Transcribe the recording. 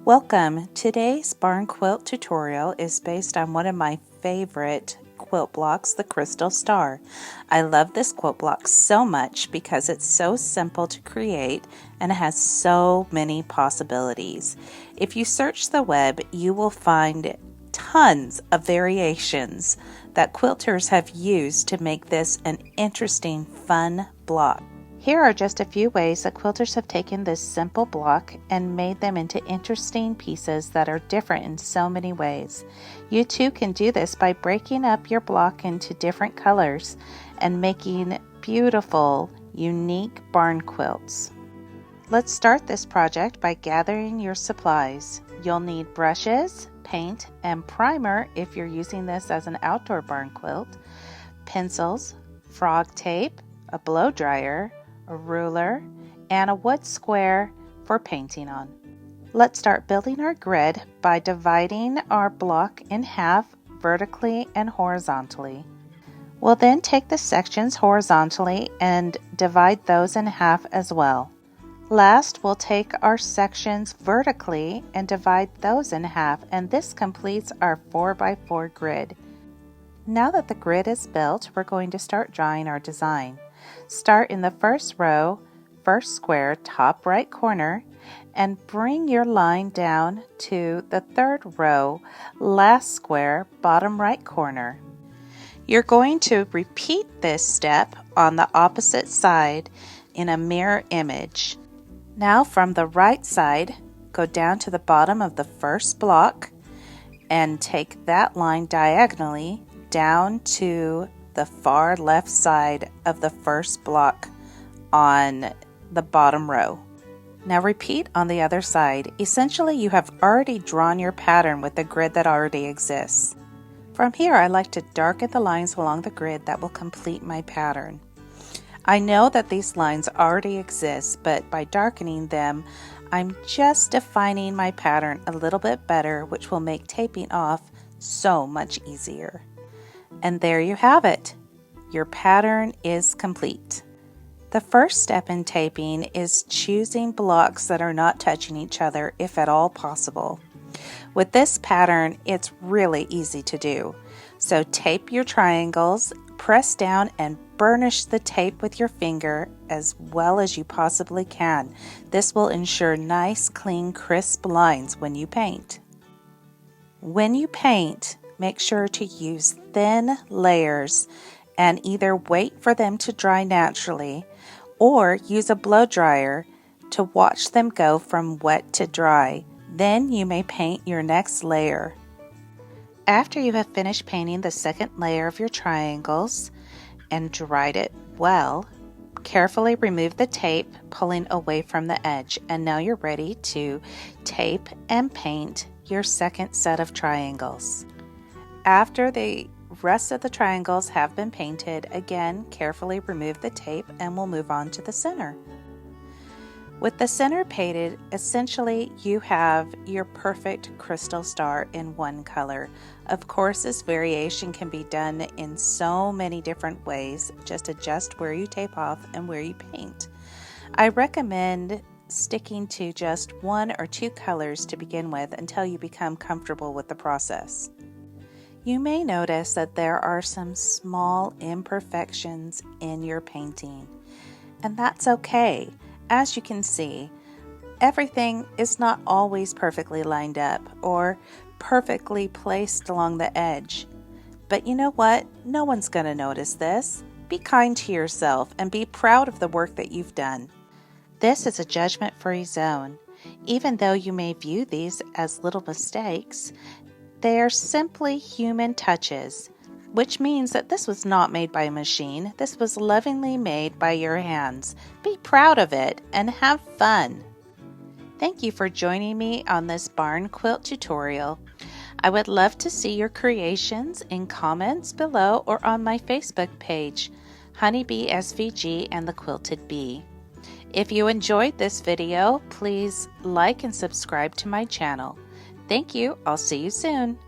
Welcome! Today's barn quilt tutorial is based on one of my favorite quilt blocks, the Crystal Star. I love this quilt block so much because it's so simple to create and it has so many possibilities. If you search the web, you will find tons of variations that quilters have used to make this an interesting, fun block. Here are just a few ways that quilters have taken this simple block and made them into interesting pieces that are different in so many ways. You too can do this by breaking up your block into different colors and making beautiful, unique barn quilts. Let's start this project by gathering your supplies. You'll need brushes, paint, and primer if you're using this as an outdoor barn quilt, pencils, frog tape, a blow dryer, a ruler, and a wood square for painting on. Let's start building our grid by dividing our block in half vertically and horizontally. We'll then take the sections horizontally and divide those in half as well. Last, we'll take our sections vertically and divide those in half, and this completes our 4x4 grid. Now that the grid is built, we're going to start drawing our design. Start in the first row, first square, top right corner, and bring your line down to the third row, last square, bottom right corner. You're going to repeat this step on the opposite side in a mirror image. Now from the right side, go down to the bottom of the first block and take that line diagonally down to the far left side of the first block on the bottom row. Now repeat on the other side. Essentially, you have already drawn your pattern with the grid that already exists. From here, I like to darken the lines along the grid that will complete my pattern. I know that these lines already exist, but by darkening them, I'm just defining my pattern a little bit better, which will make taping off so much easier. And there you have it. Your pattern is complete. The first step in taping is choosing blocks that are not touching each other if at all possible. With this pattern, it's really easy to do. So tape your triangles, press down and burnish the tape with your finger as well as you possibly can. This will ensure nice, clean, crisp lines when you paint. When you paint, make sure to use thin layers and either wait for them to dry naturally or use a blow dryer to watch them go from wet to dry. Then you may paint your next layer. After you have finished painting the second layer of your triangles and dried it well, carefully remove the tape, pulling away from the edge, and now you're ready to tape and paint your second set of triangles. After the rest of the triangles have been painted, again carefully remove the tape and we'll move on to the center. With the center painted, essentially you have your perfect crystal star in one color. Of course, this variation can be done in so many different ways. Just adjust where you tape off and where you paint. I recommend sticking to just one or two colors to begin with until you become comfortable with the process. You may notice that there are some small imperfections in your painting, and that's okay. As you can see, everything is not always perfectly lined up or perfectly placed along the edge. But you know what? No one's going to notice this. Be kind to yourself and be proud of the work that you've done. This is a judgment-free zone. Even though you may view these as little mistakes, they are simply human touches, which means that this was not made by a machine. This was lovingly made by your hands. Be proud of it and have fun. Thank you for joining me on this barn quilt tutorial. I would love to see your creations in comments below or on my Facebook page, Honeybee SVG and the Quilted Bee. If you enjoyed this video, please like and subscribe to my channel. Thank you. I'll see you soon.